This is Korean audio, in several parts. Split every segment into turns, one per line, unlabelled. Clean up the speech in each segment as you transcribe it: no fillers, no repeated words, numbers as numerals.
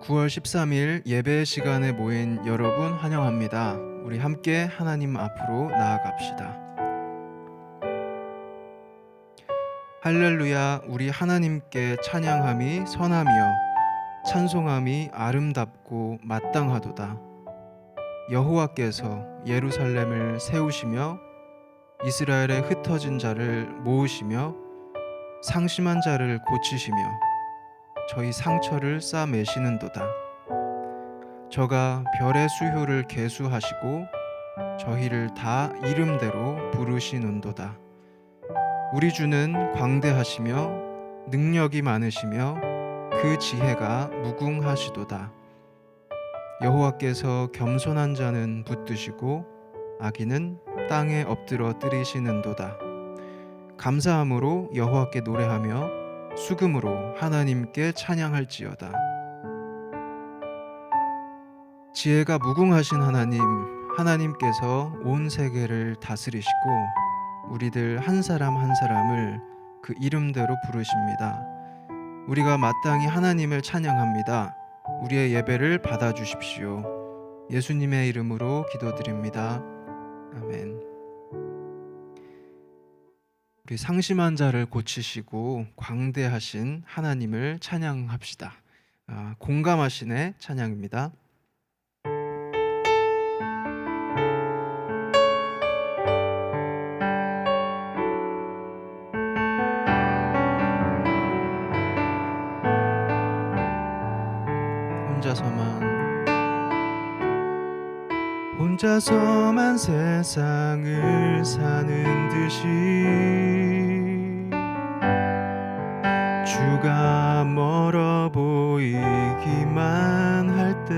9월 13일 예배 시간에 모인 여러분 환영합니다. 우리 함께 하나님 앞으로 나아갑시다. 할렐루야, 우리 하나님께 찬양함이 선하며 찬송함이 아름답고 마땅하도다. 여호와께서 예루살렘을 세우시며 이스라엘의 흩어진 자를 모으시며 상심한 자를 고치시며 저희 상처를 싸매시는도다. 저가 별의 수효를 계수하시고 저희를 다 이름대로 부르시는도다. 우리 주는 광대하시며 능력이 많으시며 그 지혜가 무궁하시도다. 여호와께서 겸손한 자는 붙드시고 악인은 땅에 엎드러 뜨리시는도다. 감사함으로 여호와께 노래하며 수금으로 하나님께 찬양할지어다. 지혜가 무궁하신 하나님께서 온 세계를 다스리시고 우리들 한 사람 한 사람을 그 이름대로 부르십니다. 우리가 마땅히 하나님을 찬양합니다. 우리의 예배를 받아주십시오. 예수님의 이름으로 기도드립니다. 아멘. 우리 상심한 자를 고치시고 광대하신 하나님을 찬양합시다. 공감하신의 찬양입니다. 혼자서만 세상을 사는 듯이 주가 멀어 보이기만 할 때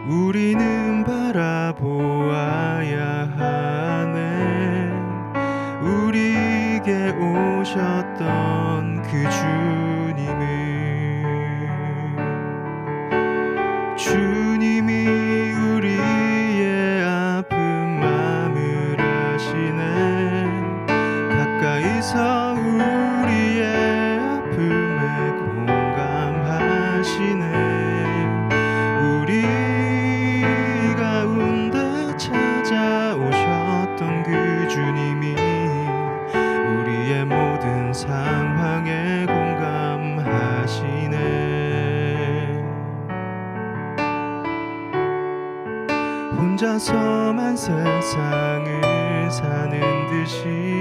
우리는 바라보아야 하네. 우리에게 오셨던 그 주님이 우리의 아픈 마음을 아시네. 가까이서 우리의 아픔에 공감하시네. 우리 가운데 찾아오셨던 그 주님이 우리의 모든 상황에 공감하시네. 혼자서만 세상을 사는 듯이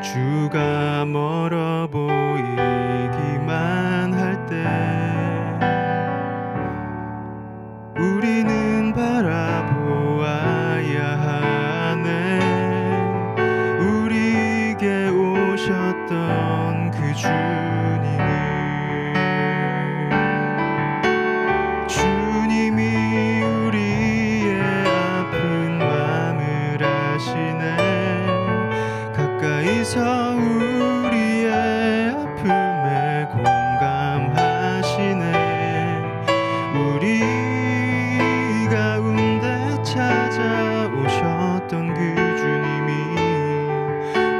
주가 멀어 보이기만 할 때 우리는 바라보아야 하네. 우리에게 오셨던 그 주님이 우리의 아픈 마음을 아시네. 가까이서 우리의 아픔에 공감하시네. 우리 가운데 찾아오셨던 그 주님이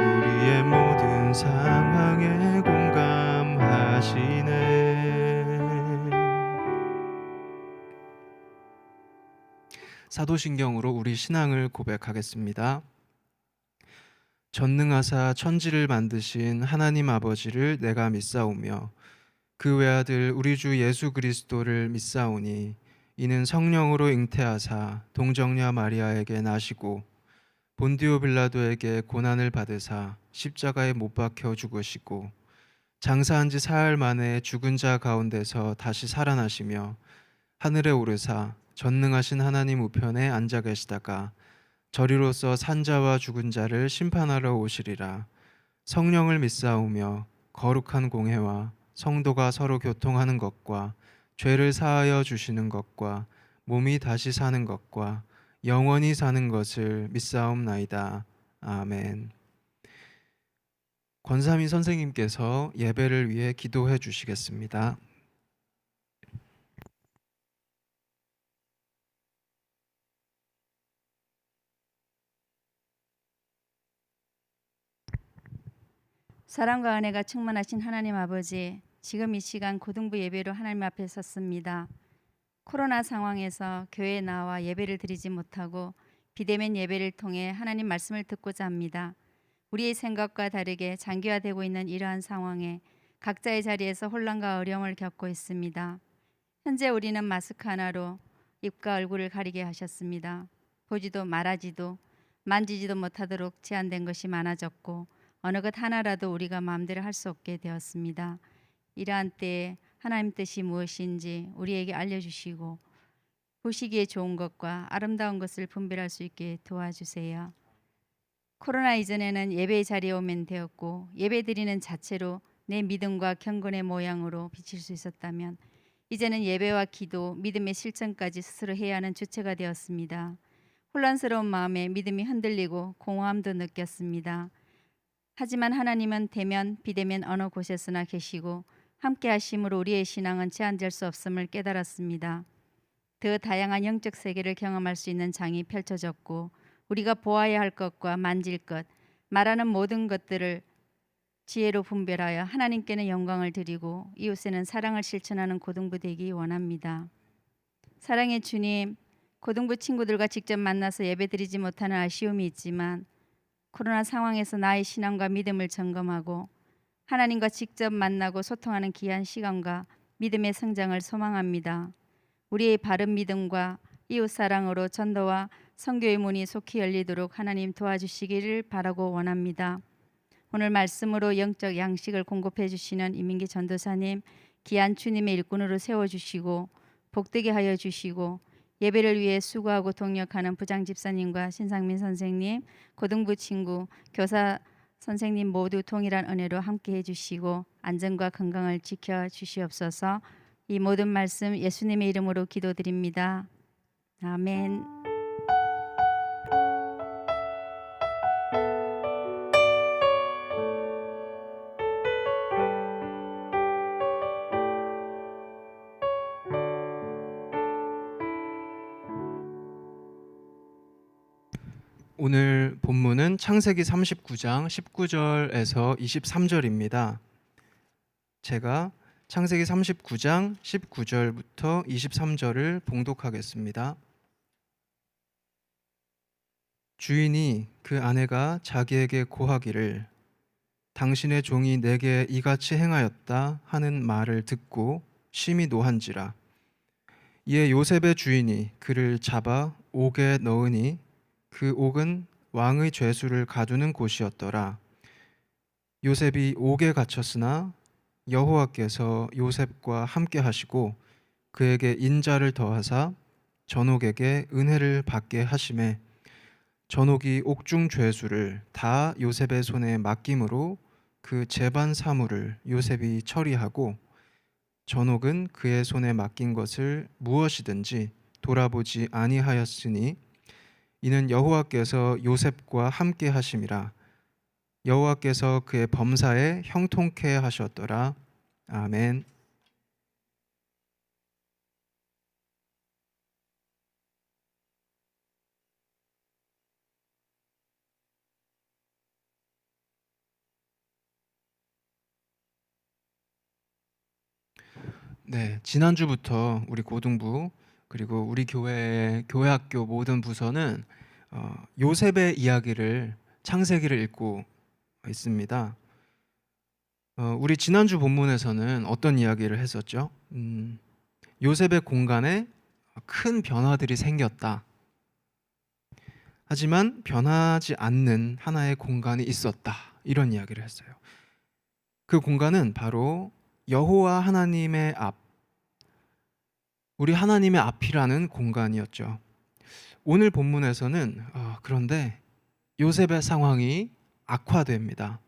우리의 모든 상황에 공감하시네. 사도신경으로 우리 신앙을 고백하겠습니다. 전능하사 천지를 만드신 하나님 아버지를 내가 믿사오며 그 외아들 우리 주 예수 그리스도를 믿사오니 이는 성령으로 잉태하사 동정녀 마리아에게 나시고 본디오 빌라도에게 고난을 받으사 십자가에 못 박혀 죽으시고 장사한 지 사흘 만에 죽은 자 가운데서 다시 살아나시며 하늘에 오르사 전능하신 하나님 우편에 앉아 계시다가 저리로서 산자와 죽은 자를 심판하러 오시리라. 성령을 믿사오며 거룩한 공회와 성도가 서로 교통하는 것과 죄를 사하여 주시는 것과 몸이 다시 사는 것과 영원히 사는 것을 믿사옵나이다. 아멘. 권삼희 선생님께서 예배를 위해 기도해 주시겠습니다.
사랑과 은혜가 충만하신 하나님 아버지, 지금 이 시간 고등부 예배로 하나님 앞에 섰습니다. 코로나 상황에서 교회에 나와 예배를 드리지 못하고 비대면 예배를 통해 하나님 말씀을 듣고자 합니다. 우리의 생각과 다르게 장기화되고 있는 이러한 상황에 각자의 자리에서 혼란과 어려움을 겪고 있습니다. 현재 우리는 마스크 하나로 입과 얼굴을 가리게 하셨습니다. 보지도 말하지도 만지지도 못하도록 제한된 것이 많아졌고 어느 것 하나라도 우리가 마음대로 할 수 없게 되었습니다. 이러한 때에 하나님 뜻이 무엇인지 우리에게 알려주시고 보시기에 좋은 것과 아름다운 것을 분별할 수 있게 도와주세요. 코로나 이전에는 예배 자리에 오면 되었고 예배 드리는 자체로 내 믿음과 경건의 모양으로 비칠 수 있었다면 이제는 예배와 기도, 믿음의 실천까지 스스로 해야 하는 주체가 되었습니다. 혼란스러운 마음에 믿음이 흔들리고 공허함도 느꼈습니다. 하지만 하나님은 대면, 비대면 어느 곳에서나 계시고 함께 하심으로 우리의 신앙은 제한될 수 없음을 깨달았습니다. 더 다양한 영적 세계를 경험할 수 있는 장이 펼쳐졌고 우리가 보아야 할 것과 만질 것, 말하는 모든 것들을 지혜로 분별하여 하나님께는 영광을 드리고 이웃에는 사랑을 실천하는 고등부 되기 원합니다. 사랑의 주님, 고등부 친구들과 직접 만나서 예배드리지 못하는 아쉬움이 있지만 코로나 상황에서 나의 신앙과 믿음을 점검하고 하나님과 직접 만나고 소통하는 귀한 시간과 믿음의 성장을 소망합니다. 우리의 바른 믿음과 이웃 사랑으로 전도와 선교의 문이 속히 열리도록 하나님 도와주시기를 바라고 원합니다. 오늘 말씀으로 영적 양식을 공급해 주시는 이민기 전도사님, 귀한 주님의 일꾼으로 세워주시고 복되게 하여 주시고 예배를 위해 수고하고 동력하는 부장 집사님과 신상민 선생님, 고등부 친구, 교사 선생님 모두 동일한 은혜로 함께해 주시고 안전과 건강을 지켜 주시옵소서. 이 모든 말씀 예수님의 이름으로 기도드립니다. 아멘.
오늘 본문은 창세기 39장 19절에서 23절입니다. 제가 창세기 39장 19절부터 23절을 봉독하겠습니다. 주인이 그 아내가 자기에게 고하기를 당신의 종이 내게 이같이 행하였다 하는 말을 듣고 심히 노한지라. 이에 요셉의 주인이 그를 잡아 옥에 넣으니 그 옥은 왕의 죄수를 가두는 곳이었더라. 요셉이 옥에 갇혔으나 여호와께서 요셉과 함께 하시고 그에게 인자를 더하사 전옥에게 은혜를 받게 하심에 전옥이 옥중 죄수를 다 요셉의 손에 맡김으로 그 재반 사물을 요셉이 처리하고 전옥은 그의 손에 맡긴 것을 무엇이든지 돌아보지 아니하였으니 이는 여호와께서 요셉과 함께 하심이라. 여호와께서 그의 범사에 형통케 하셨더라. 아멘. 네, 지난주부터 우리 고등부 그리고 우리 교회의 교회학교 모든 부서는 요셉의 이야기를 창세기를 읽고 있습니다. 우리 지난주 본문에서는 어떤 이야기를 했었죠? 요셉의 공간에 큰 변화들이 생겼다. 하지만 변하지 않는 하나의 공간이 있었다. 이런 이야기를 했어요. 그 공간은 바로 여호와 하나님의 앞, 우리 하나님의 앞이라는 공간이었죠. 오늘 본문에서는 그런데 요셉의 상황이 악화됩니다.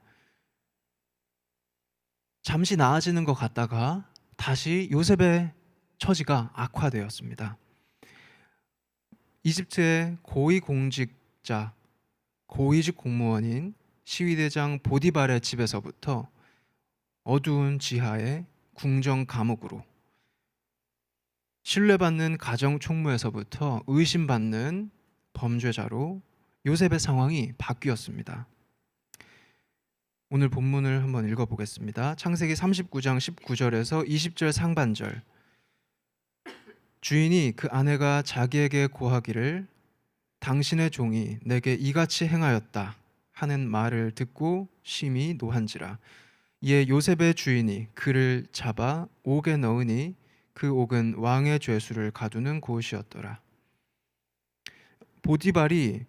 잠시 나아지는 것 같다가 다시 요셉의 처지가 악화되었습니다. 이집트의 고위공직자, 고위직 공무원인 시위대장 보디발의 집에서부터 어두운 지하의 궁정 감옥으로, 신뢰받는 가정 총무에서부터 의심받는 범죄자로 요셉의 상황이 바뀌었습니다. 오늘 본문을 한번 읽어보겠습니다. 창세기 39장 19절에서 20절 상반절. 주인이 그 아내가 자기에게 고하기를 당신의 종이 내게 이같이 행하였다 하는 말을 듣고 심히 노한지라. 이에 요셉의 주인이 그를 잡아 옥에 넣으니 그 옥은 왕의 죄수를 가두는 곳이었더라. 보디발이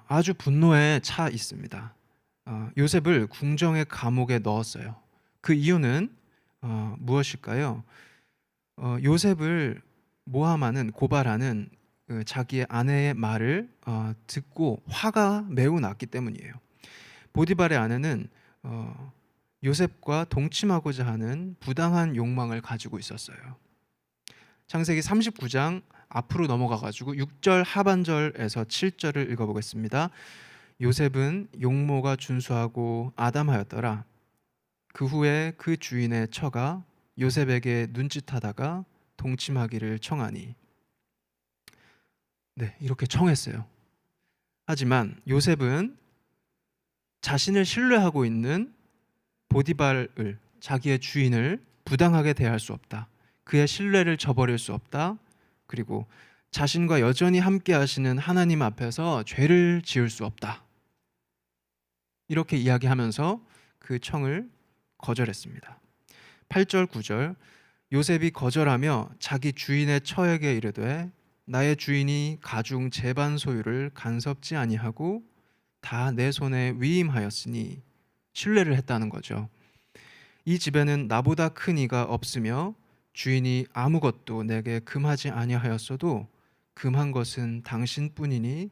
아주 분노에 차 있습니다. 요셉을 궁정의 감옥에 넣었어요. 그 이유는 무엇일까요? 요셉을 모함하는, 고발하는 자기의 아내의 말을 듣고 화가 매우 났기 때문이에요. 보디발의 아내는 요셉과 동침하고자 하는 부당한 욕망을 가지고 있었어요. 창세기 39장 앞으로 넘어가 가지고 6절 하반절에서 7절을 읽어보겠습니다. 요셉은 용모가 준수하고 아담하였더라. 그 후에 그 주인의 처가 요셉에게 눈짓하다가 동침하기를 청하니. 네, 이렇게 청했어요. 하지만 요셉은 자신을 신뢰하고 있는 보디발을, 자기의 주인을 부당하게 대할 수 없다. 그의 신뢰를 저버릴 수 없다. 그리고 자신과 여전히 함께 하시는 하나님 앞에서 죄를 지을 수 없다. 이렇게 이야기하면서 그 청을 거절했습니다. 8절 9절. 요셉이 거절하며 자기 주인의 처에게 이르되 나의 주인이 가중 제반 소유를 간섭지 아니하고 다 내 손에 위임하였으니, 신뢰를 했다는 거죠. 이 집에는 나보다 큰 이가 없으며 주인이 아무것도 내게 금하지 아니하였어도 금한 것은 당신뿐이니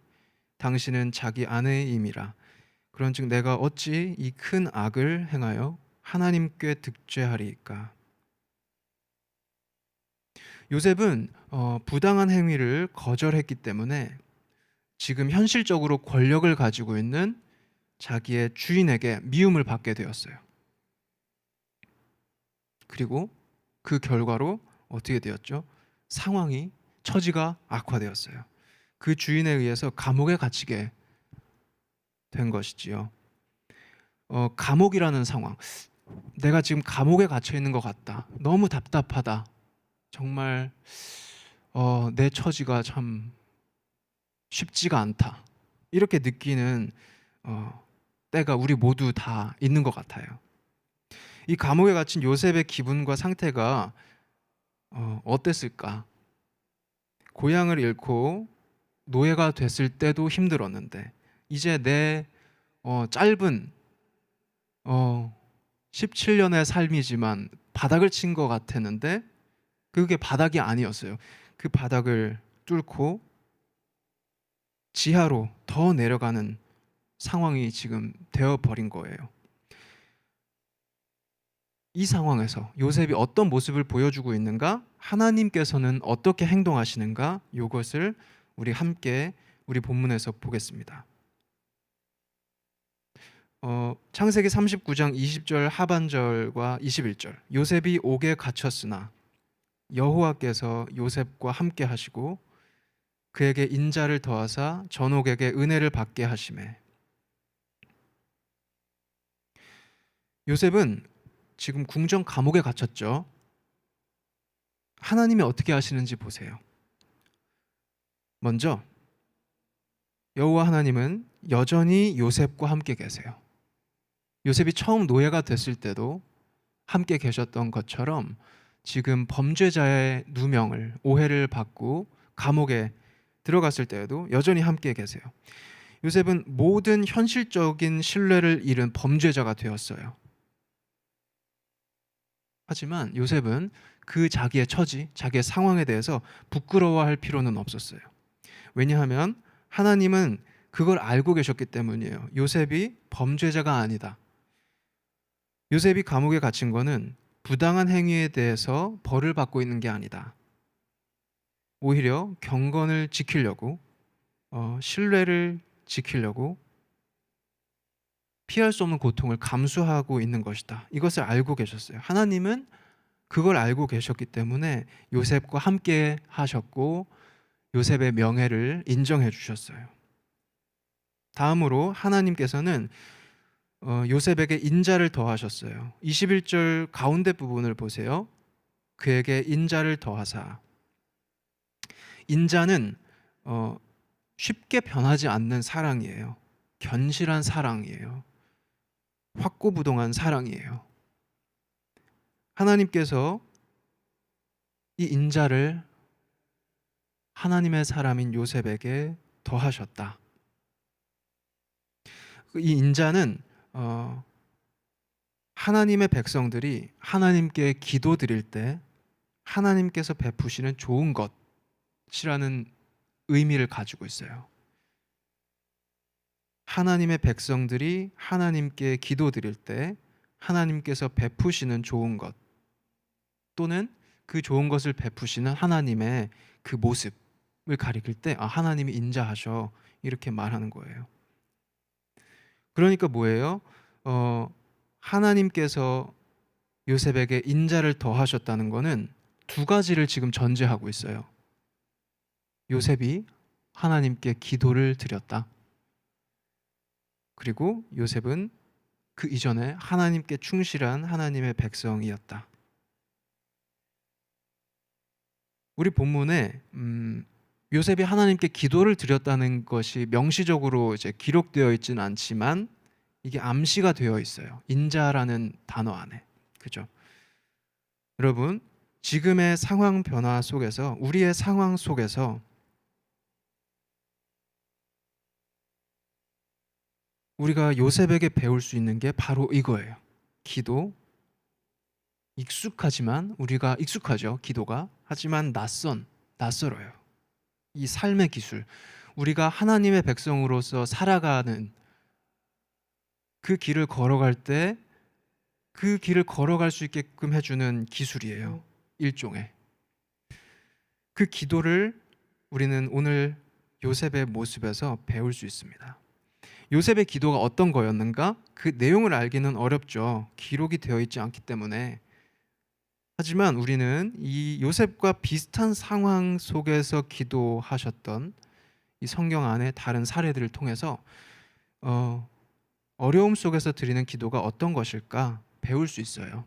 당신은 자기 아내의 임이라. 그런즉 내가 어찌 이 큰 악을 행하여 하나님께 득죄하리이까. 요셉은 부당한 행위를 거절했기 때문에 지금 현실적으로 권력을 가지고 있는 자기의 주인에게 미움을 받게 되었어요. 그리고 그 결과로 어떻게 되었죠? 상황이, 처지가 악화되었어요. 그 주인에 의해서 감옥에 갇히게 된 것이지요. 감옥이라는 상황, 내가 지금 감옥에 갇혀 있는 것 같다, 너무 답답하다, 정말 내 처지가 참 쉽지가 않다, 이렇게 느끼는 때가 우리 모두 다 있는 것 같아요. 이 감옥에 갇힌 요셉의 기분과 상태가 어땠을까? 고향을 잃고 노예가 됐을 때도 힘들었는데 이제 내 짧은 17년의 삶이지만 바닥을 친 것 같았는데 그게 바닥이 아니었어요. 그 바닥을 뚫고 지하로 더 내려가는 상황이 지금 되어버린 거예요. 이 상황에서 요셉이 어떤 모습을 보여주고 있는가, 하나님께서는 어떻게 행동하시는가, 이것을 우리 함께 우리 본문에서 보겠습니다. 창세기 39장 20절 하반절과 21절. 요셉이 옥에 갇혔으나 여호와께서 요셉과 함께 하시고 그에게 인자를 더하사 전옥에게 은혜를 받게 하시매. 요셉은 지금 궁정 감옥에 갇혔죠. 하나님이 어떻게 하시는지 보세요. 먼저 여호와 하나님은 여전히 요셉과 함께 계세요. 요셉이 처음 노예가 됐을 때도 함께 계셨던 것처럼 지금 범죄자의 누명을, 오해를 받고 감옥에 들어갔을 때에도 여전히 함께 계세요. 요셉은 모든 현실적인 신뢰를 잃은 범죄자가 되었어요. 하지만 요셉은 그 자기의 처지, 자기의 상황에 대해서 부끄러워할 필요는 없었어요. 왜냐하면 하나님은 그걸 알고 계셨기 때문이에요. 요셉이 범죄자가 아니다. 요셉이 감옥에 갇힌 거는 부당한 행위에 대해서 벌을 받고 있는 게 아니다. 오히려 경건을 지키려고, 신뢰를 지키려고 피할 수 없는 고통을 감수하고 있는 것이다. 이것을 알고 계셨어요. 하나님은 그걸 알고 계셨기 때문에 요셉과 함께 하셨고 요셉의 명예를 인정해 주셨어요. 다음으로 하나님께서는 요셉에게 인자를 더하셨어요. 21절 가운데 부분을 보세요. 그에게 인자를 더하사. 인자는 쉽게 변하지 않는 사랑이에요. 견실한 사랑이에요. 확고부동한 사랑이에요. 하나님께서 이 인자를 하나님의 사람인 요셉에게 더하셨다. 이 인자는 하나님의 백성들이 하나님께 기도드릴 때 하나님께서 베푸시는 좋은 것이라는 의미를 가지고 있어요. 하나님의 백성들이 하나님께 기도드릴 때 하나님께서 베푸시는 좋은 것 또는 그 좋은 것을 베푸시는 하나님의 그 모습을 가리킬 때 하나님이 인자하셔 이렇게 말하는 거예요. 그러니까 뭐예요? 하나님께서 요셉에게 인자를 더하셨다는 것은 두 가지를 지금 전제하고 있어요. 요셉이 하나님께 기도를 드렸다. 그리고 요셉은 그 이전에 하나님께 충실한 하나님의 백성이었다. 우리 본문에 요셉이 하나님께 기도를 드렸다는 것이 명시적으로 이제 기록되어 있지는 않지만 이게 암시가 되어 있어요. 인자라는 단어 안에. 그죠? 여러분, 지금의 상황 변화 속에서 우리의 상황 속에서 우리가 요셉에게 배울 수 있는 게 바로 이거예요. 기도. 익숙하지만 우리가 익숙하죠. 기도가. 하지만 낯설어요. 이 삶의 기술. 우리가 하나님의 백성으로서 살아가는 그 길을 걸어갈 때 그 길을 걸어갈 수 있게끔 해주는 기술이에요. 일종의. 그 기도를 우리는 오늘 요셉의 모습에서 배울 수 있습니다. 요셉의 기도가 어떤 거였는가? 그 내용을 알기는 어렵죠. 기록이 되어 있지 않기 때문에. 하지만 우리는 이 요셉과 비슷한 상황 속에서 기도하셨던 이 성경 안의 다른 사례들을 통해서 어려움 속에서 드리는 기도가 어떤 것일까 배울 수 있어요.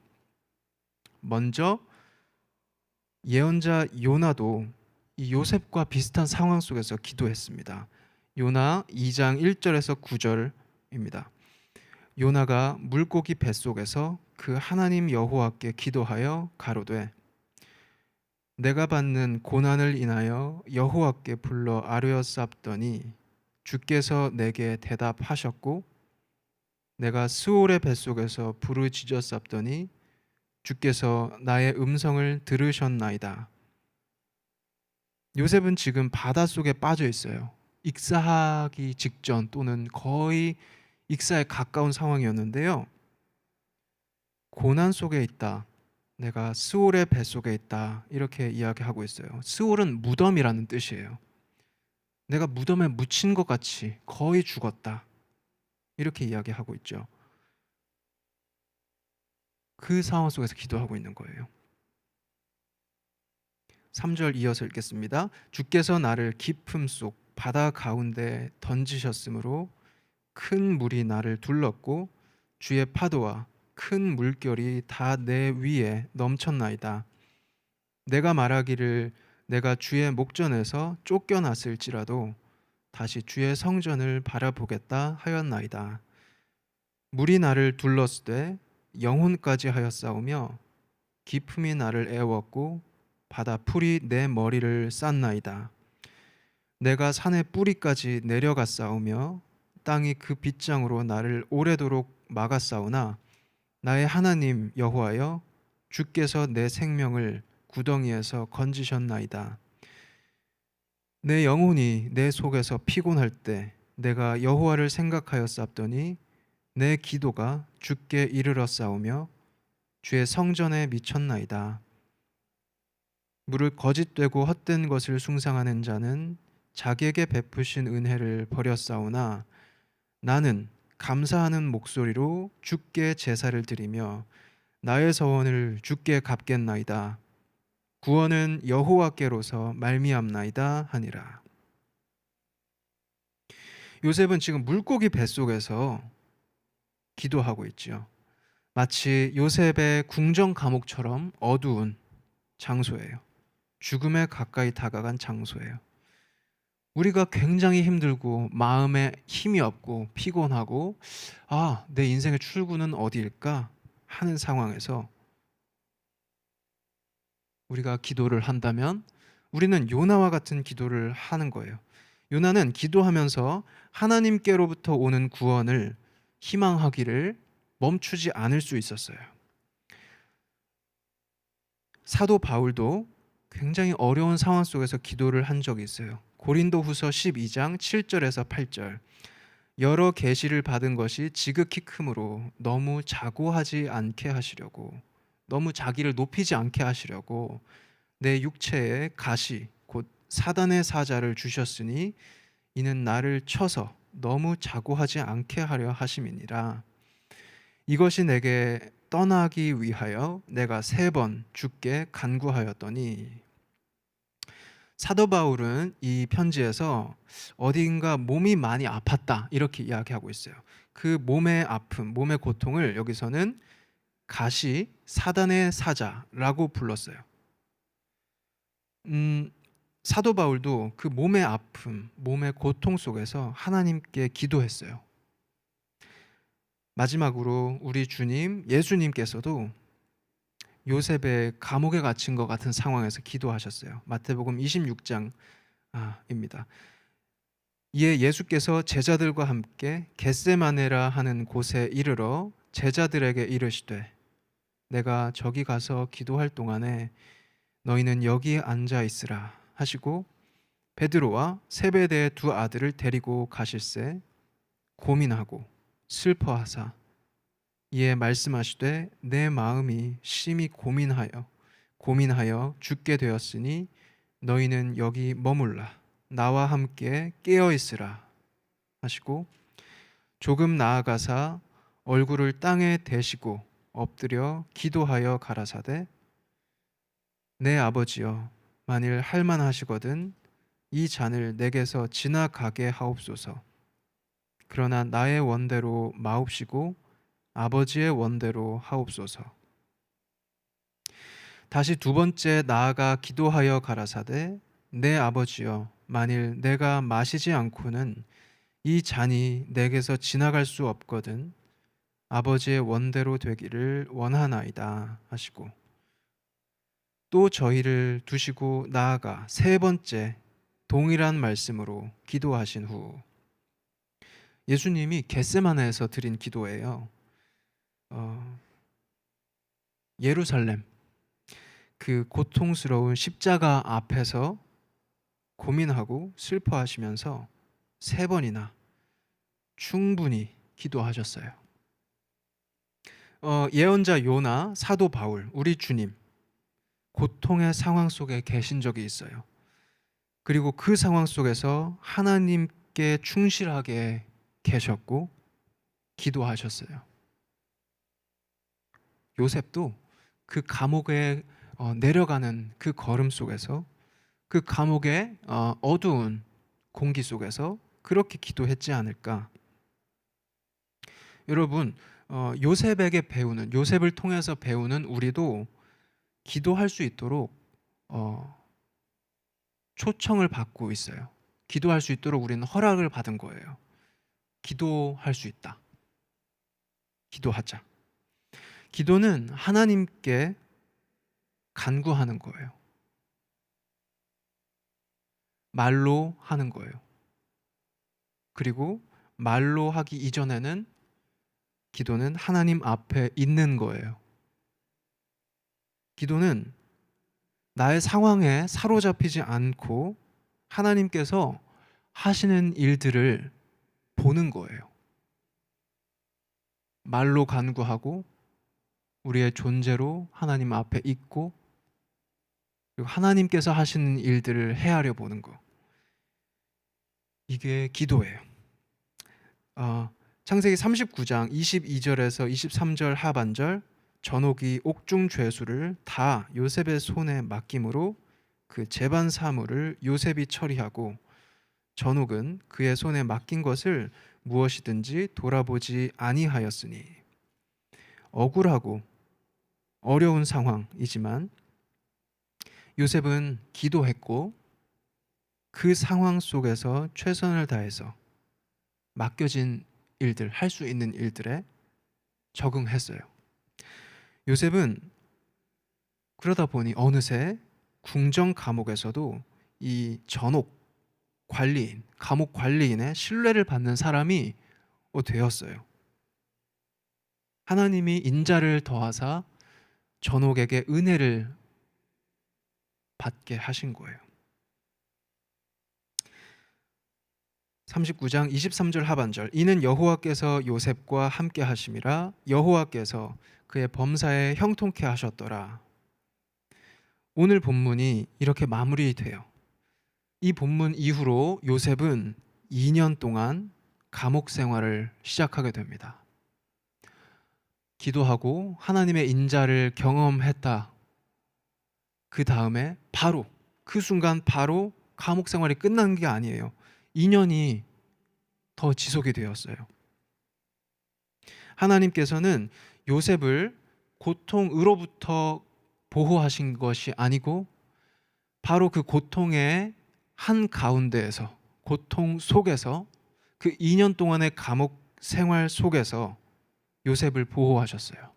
먼저 예언자 요나도 이 요셉과 비슷한 상황 속에서 기도했습니다. 요나 2장 1절에서 9절입니다. 요나가 물고기 뱃속에서 그 하나님 여호와께 기도하여 가로되 내가 받는 고난을 인하여 여호와께 불러 아뢰었사옵더니 주께서 내게 대답하셨고 내가 스올의 뱃속에서 부르짖었사옵더니 주께서 나의 음성을 들으셨나이다. 요셉은 지금 바닷속에 빠져 있어요. 익사하기 직전 또는 거의 익사에 가까운 상황이었는데요. 고난 속에 있다. 내가 스올의 뱃속에 있다. 이렇게 이야기하고 있어요. 스올은 무덤이라는 뜻이에요. 내가 무덤에 묻힌 것 같이 거의 죽었다. 이렇게 이야기하고 있죠. 그 상황 속에서 기도하고 있는 거예요. 3절 이어서 읽겠습니다. 주께서 나를 깊음 속 바다 가운데 던지셨으므로 큰 물이 나를 둘렀고 주의 파도와 큰 물결이 다 내 위에 넘쳤나이다. 내가 말하기를 내가 주의 목전에서 쫓겨났을지라도 다시 주의 성전을 바라보겠다 하였나이다. 물이 나를 둘렀을 때 영혼까지 하였사오며 기품이 나를 애웠고 바다 풀이 내 머리를 쌌나이다. 내가 산의 뿌리까지 내려갔사오며 땅이 그 빗장으로 나를 오래도록 막았사오나 나의 하나님 여호와여 주께서 내 생명을 구덩이에서 건지셨나이다. 내 영혼이 내 속에서 피곤할 때 내가 여호와를 생각하였사옵더니 내 기도가 주께 이르렀사오며 주의 성전에 미쳤나이다. 물을 거짓되고 헛된 것을 숭상하는 자는 자기에게 베푸신 은혜를 버렸사오나 나는 감사하는 목소리로 주께 제사를 드리며 나의 서원을 주께 갚겠나이다. 구원은 여호와께로서 말미암나이다 하니라. 요셉은 지금 물고기 뱃속에서 기도하고 있지요. 마치 요셉의 궁정 감옥처럼 어두운 장소예요. 죽음에 가까이 다가간 장소예요. 우리가 굉장히 힘들고 마음에 힘이 없고 피곤하고 내 인생의 출구는 어디일까 하는 상황에서 우리가 기도를 한다면 우리는 요나와 같은 기도를 하는 거예요. 요나는 기도하면서 하나님께로부터 오는 구원을 희망하기를 멈추지 않을 수 있었어요. 사도 바울도 굉장히 어려운 상황 속에서 기도를 한 적이 있어요. 고린도후서 12장 7절에서 8절. 여러 계시를 받은 것이 지극히 크므로 너무 자고하지 않게 하시려고, 너무 자기를 높이지 않게 하시려고 내 육체에 가시 곧 사단의 사자를 주셨으니 이는 나를 쳐서 너무 자고하지 않게 하려 하심이니라. 이것이 내게 떠나기 위하여 내가 3번 주께 간구하였더니. 사도 바울은 이 편지에서 어딘가 몸이 많이 아팠다 이렇게 이야기하고 있어요. 그 몸의 아픔, 몸의 고통을 여기서는 가시, 사단의 사자라고 불렀어요. 사도 바울도 그 몸의 아픔, 몸의 고통 속에서 하나님께 기도했어요. 마지막으로 우리 주님, 예수님께서도 요셉의 감옥에 갇힌 것 같은 상황에서 기도하셨어요. 마태복음 26장입니다. 이에 예수께서 제자들과 함께 겟세마네라 하는 곳에 이르러 제자들에게 이르시되 내가 저기 가서 기도할 동안에 너희는 여기에 앉아 있으라 하시고 베드로와 세베대의 2 아들을 데리고 가실새 고민하고 슬퍼하사 이에 말씀하시되 내 마음이 심히 고민하여 죽게 되었으니 너희는 여기 머물라 나와 함께 깨어 있으라 하시고 조금 나아가사 얼굴을 땅에 대시고 엎드려 기도하여 가라사대 내 아버지여 만일 할만하시거든 이 잔을 내게서 지나가게 하옵소서. 그러나 나의 원대로 마옵시고 아버지의 원대로 하옵소서. 다시 2번째 나아가 기도하여 가라사대 내 아버지여 만일 내가 마시지 않고는 이 잔이 내게서 지나갈 수 없거든 아버지의 원대로 되기를 원하나이다 하시고 또 저희를 두시고 나아가 3번째 동일한 말씀으로 기도하신 후 예수님이 겟세마네에서 드린 기도예요. 예루살렘 그 고통스러운 십자가 앞에서 고민하고 슬퍼하시면서 3번이나 충분히 기도하셨어요. 예언자 요나, 사도 바울, 우리 주님 고통의 상황 속에 계신 적이 있어요. 그리고 그 상황 속에서 하나님께 충실하게 계셨고 기도하셨어요. 요셉도 그 감옥에 내려가는 그 걸음 속에서 그 감옥의 어두운 공기 속에서 그렇게 기도했지 않을까. 여러분 요셉에게 배우는 요셉을 통해서 배우는 우리도 기도할 수 있도록 초청을 받고 있어요. 기도할 수 있도록 우리는 허락을 받은 거예요. 기도할 수 있다. 기도하자. 기도는 하나님께 간구하는 거예요. 말로 하는 거예요. 그리고 말로 하기 이전에는 기도는 하나님 앞에 있는 거예요. 기도는 나의 상황에 사로잡히지 않고 하나님께서 하시는 일들을 보는 거예요. 말로 간구하고 우리의 존재로 하나님 앞에 있고 그리고 하나님께서 하시는 일들을 헤아려 보는 거. 이게 기도예요. 창세기 39장 22절에서 23절 하반절 전옥이 옥중 죄수를 다 요셉의 손에 맡김으로 그 재반 사물을 요셉이 처리하고 전옥은 그의 손에 맡긴 것을 무엇이든지 돌아보지 아니하였으니. 억울하고 어려운 상황이지만 요셉은 기도했고 그 상황 속에서 최선을 다해서 맡겨진 일들, 할 수 있는 일들에 적응했어요. 요셉은 그러다 보니 어느새 궁정 감옥에서도 이 전옥 관리인, 감옥 관리인의 신뢰를 받는 사람이 되었어요. 하나님이 인자를 더하사 전옥에게 은혜를 받게 하신 거예요. 39장 23절 하반절, 이는 여호와께서 요셉과 함께 하심이라 여호와께서 그의 범사에 형통케 하셨더라. 오늘 본문이 이렇게 마무리돼요. 이 본문 이후로 요셉은 2년 동안 감옥 생활을 시작하게 됩니다. 기도하고 하나님의 인자를 경험했다. 그 다음에 바로 그 순간 바로 감옥 생활이 끝난 게 아니에요. 2년이 더 지속이 되었어요. 하나님께서는 요셉을 고통으로부터 보호하신 것이 아니고 바로 그 고통의 한 가운데에서, 고통 속에서, 그 2년 동안의 감옥 생활 속에서 요셉을 보호하셨어요.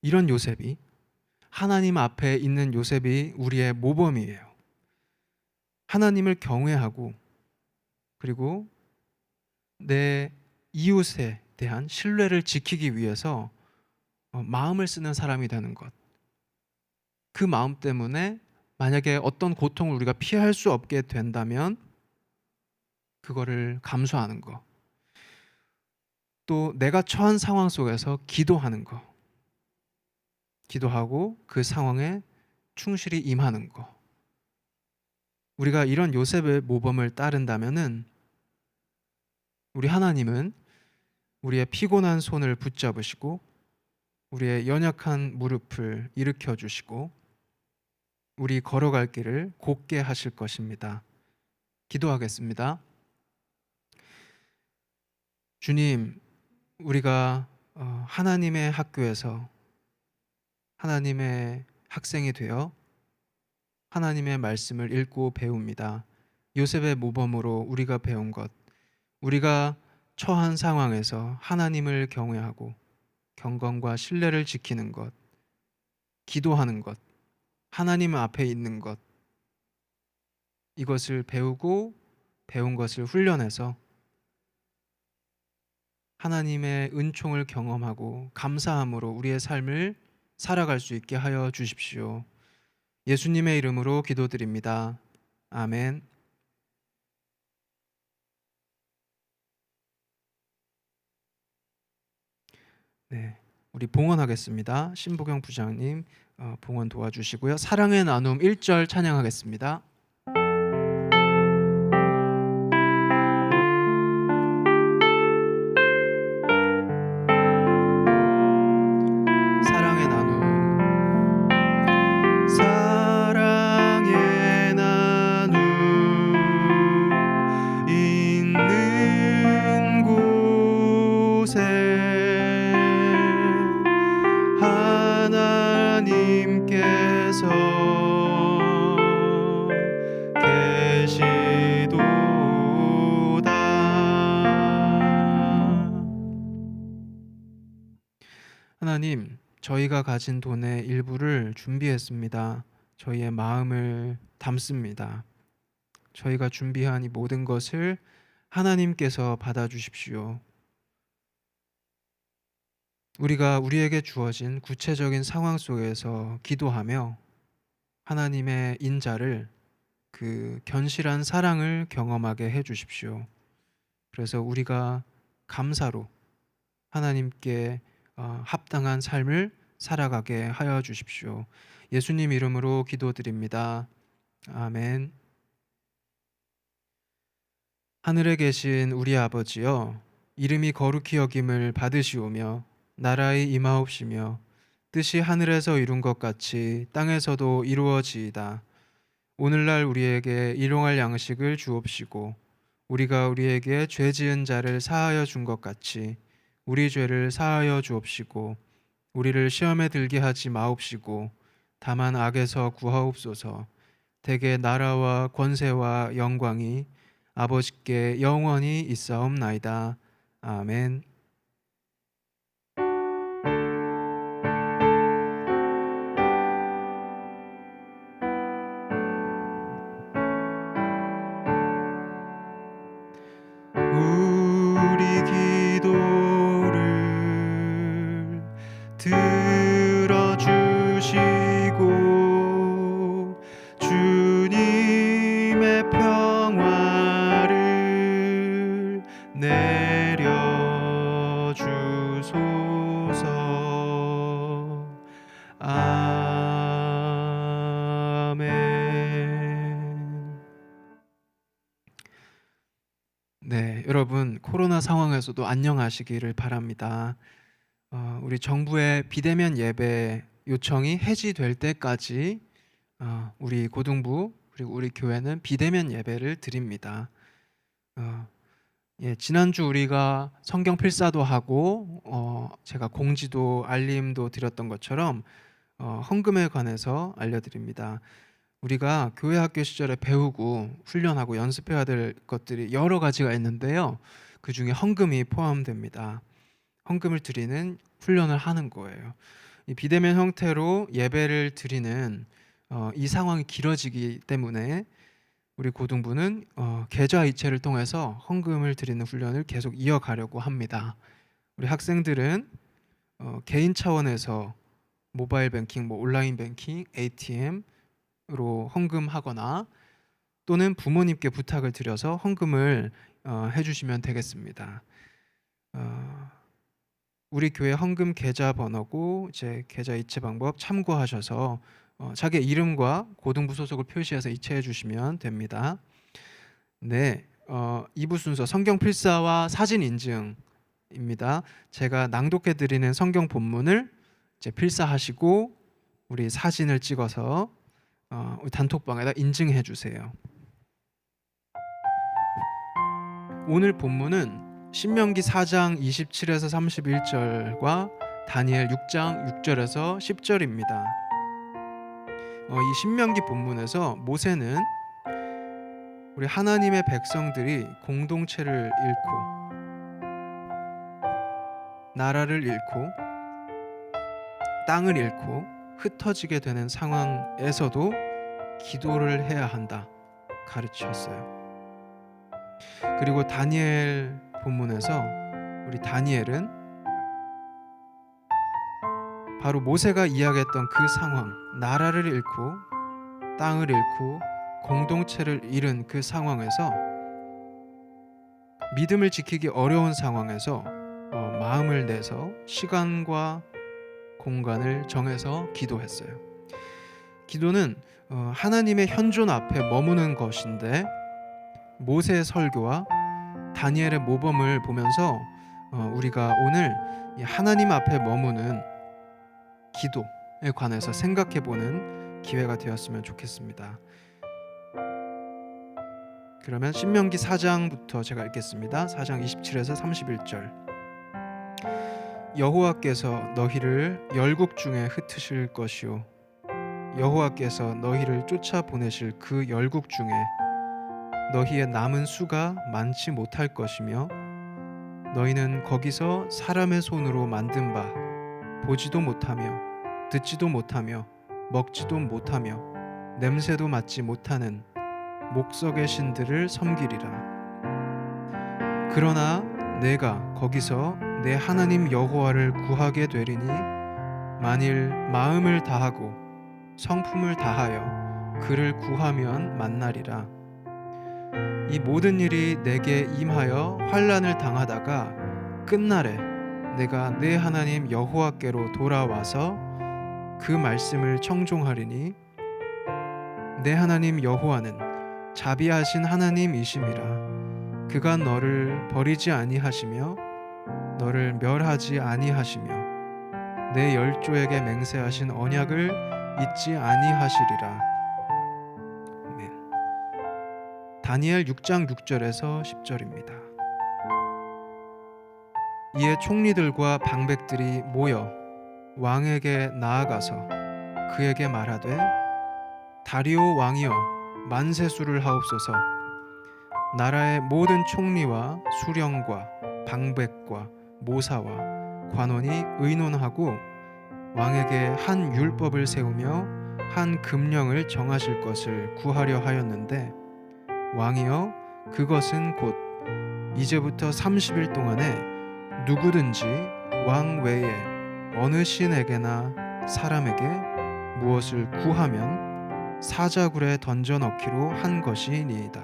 이런 요셉이, 하나님 앞에 있는 요셉이 우리의 모범이에요. 하나님을 경외하고 그리고 내 이웃에 대한 신뢰를 지키기 위해서 마음을 쓰는 사람이 되는 것. 그 마음 때문에 만약에 어떤 고통을 우리가 피할 수 없게 된다면 그거를 감수하는 것. 또 내가 처한 상황 속에서 기도하는 것. 기도하고 그 상황에 충실히 임하는 것. 우리가 이런 요셉의 모범을 따른다면은 우리 하나님은 우리의 피곤한 손을 붙잡으시고 우리의 연약한 무릎을 일으켜 주시고 우리 걸어갈 길을 곧게 하실 것입니다. 기도하겠습니다. 주님, 우리가 하나님의 학교에서 하나님의 학생이 되어 하나님의 말씀을 읽고 배웁니다. 요셉의 모범으로 우리가 배운 것, 우리가 처한 상황에서 하나님을 경외하고 경건과 신뢰를 지키는 것, 기도하는 것, 하나님 앞에 있는 것, 이것을 배우고 배운 것을 훈련해서 하나님의 은총을 경험하고 감사함으로 우리의 삶을 살아갈 수 있게 하여 주십시오. 예수님의 이름으로 기도드립니다. 아멘. 네, 우리 봉헌하겠습니다. 신보경 부장님 봉헌 도와주시고요. 사랑의 나눔 1절 찬양하겠습니다. 사랑의 나눔. 사랑의 나눔 있는 곳에 하나님께서 계시도다. 하나님, 저희가 가진 돈의 일부를 준비했습니다. 저희의 마음을 담습니다. 저희가 준비한 이 모든 것을 하나님께서 받아주십시오. 우리가 우리에게 주어진 구체적인 상황 속에서 기도하며 하나님의 인자를, 그 견실한 사랑을 경험하게 해주십시오. 그래서 우리가 감사로 하나님께 합당한 삶을 살아가게 하여 주십시오. 예수님 이름으로 기도드립니다. 아멘. 하늘에 계신 우리 아버지여, 이름이 거룩히 여김을 받으시오며 나라의 임하옵시며 뜻이 하늘에서 이룬 것 같이 땅에서도 이루어지이다. 오늘날 우리에게 일용할 양식을 주옵시고 우리가 우리에게 죄 지은 자를 사하여 준 것 같이 우리 죄를 사하여 주옵시고 우리를 시험에 들게 하지 마옵시고 다만 악에서 구하옵소서. 대개 나라와 권세와 영광이 아버지께 영원히 있사옵나이다. 아멘. 우리 기도를 들어주시고 주님의 평화를 내려주소서. 아멘. 네, 여러분 코로나 상황에서도 안녕하시기를 바랍니다. 우리 정부의 비대면 예배 요청이 해지될 때까지 우리 고등부 그리고 우리 교회는 비대면 예배를 드립니다. 지난주 우리가 성경 필사도 하고 제가 공지도 알림도 드렸던 것처럼 헌금에 관해서 알려드립니다. 우리가 교회 학교 시절에 배우고 훈련하고 연습해야 될 것들이 여러 가지가 있는데요. 그 중에 헌금이 포함됩니다. 헌금을 드리는 훈련을 하는 거예요. 이 비대면 형태로 예배를 드리는 이 상황이 길어지기 때문에 우리 고등부는 계좌 이체를 통해서 헌금을 드리는 훈련을 계속 이어가려고 합니다. 우리 학생들은 개인 차원에서 모바일 뱅킹, 온라인 뱅킹, ATM으로 헌금하거나 또는 부모님께 부탁을 드려서 헌금을 해주시면 되겠습니다. 우리 교회 헌금 계좌 번호고 이제 계좌 이체 방법 참고하셔서 자기 이름과 고등부 소속을 표시해서 이체해 주시면 됩니다. 네, 2부 순서 성경 필사와 사진 인증입니다. 제가 낭독해 드리는 성경 본문을 이제 필사하시고 우리 사진을 찍어서 우리 단톡방에다 인증해 주세요. 오늘 본문은 신명기 4장 27에서 31절과 다니엘 6장 6절에서 10절입니다. 이 신명기 본문에서 모세는 우리 하나님의 백성들이 공동체를 잃고 나라를 잃고 땅을 잃고 흩어지게 되는 상황에서도 기도를 해야 한다 가르쳤어요. 그리고 다니엘 본문에서 우리 다니엘은 바로 모세가 이야기했던 그 상황, 나라를 잃고 땅을 잃고 공동체를 잃은 그 상황에서 믿음을 지키기 어려운 상황에서 마음을 내서 시간과 공간을 정해서 기도했어요. 기도는 하나님의 현존 앞에 머무는 것인데 모세의 설교와 다니엘의 모범을 보면서 우리가 오늘 하나님 앞에 머무는 기도에 관해서 생각해보는 기회가 되었으면 좋겠습니다. 그러면 신명기 4장부터 제가 읽겠습니다. 4장 27에서 31절. 여호와께서 너희를 열국 중에 흩으실 것이요 여호와께서 너희를 쫓아보내실 그 열국 중에 너희의 남은 수가 많지 못할 것이며 너희는 거기서 사람의 손으로 만든 바 보지도 못하며 듣지도 못하며 먹지도 못하며 냄새도 맡지 못하는 목석의 신들을 섬기리라. 그러나 내가 거기서 내 하나님 여호와를 구하게 되리니 만일 마음을 다하고 성품을 다하여 그를 구하면 만나리라. 이 모든 일이 내게 임하여 환난을 당하다가 끝날에 내가 내 하나님 여호와께로 돌아와서 그 말씀을 청종하리니 내 하나님 여호와는 자비하신 하나님이심이라. 그가 너를 버리지 아니하시며 너를 멸하지 아니하시며 내 열조에게 맹세하신 언약을 잊지 아니하시리라. 다니엘 6장 6절에서 10절입니다. 이에 총리들과 방백들이 모여 왕에게 나아가서 그에게 말하되 다리오 왕이여 만세수를 하옵소서. 나라의 모든 총리와 수령과 방백과 모사와 관원이 의논하고 왕에게 한 율법을 세우며 한 금령을 정하실 것을 구하려 하였는데 왕이여 그것은 곧 이제부터 30일 동안에 누구든지 왕 외에 어느 신에게나 사람에게 무엇을 구하면 사자굴에 던져 넣기로 한 것이니이다.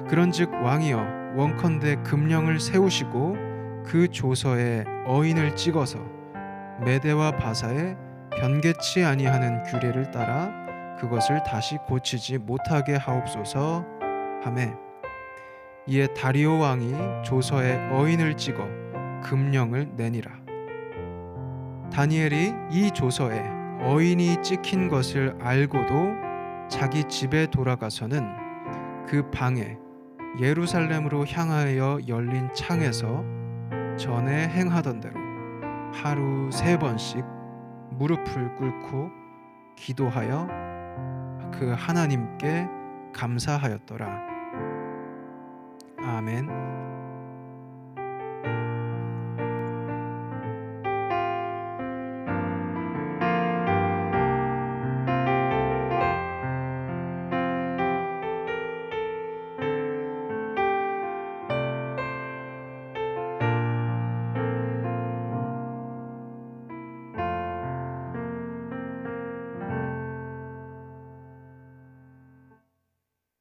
그런즉 왕이여 원컨대 금령을 세우시고 그 조서에 어인을 찍어서 메대와 바사에 변개치 아니하는 규례를 따라 그것을 다시 고치지 못하게 하옵소서 하매 이에 다리오 왕이 조서에 어인을 찍어 금령을 내니라. 다니엘이 이 조서에 어인이 찍힌 것을 알고도 자기 집에 돌아가서는 그 방에 예루살렘으로 향하여 열린 창에서 전에 행하던 대로 하루 3번씩 무릎을 꿇고 기도하여 그 하나님께 감사하였더라. 아멘.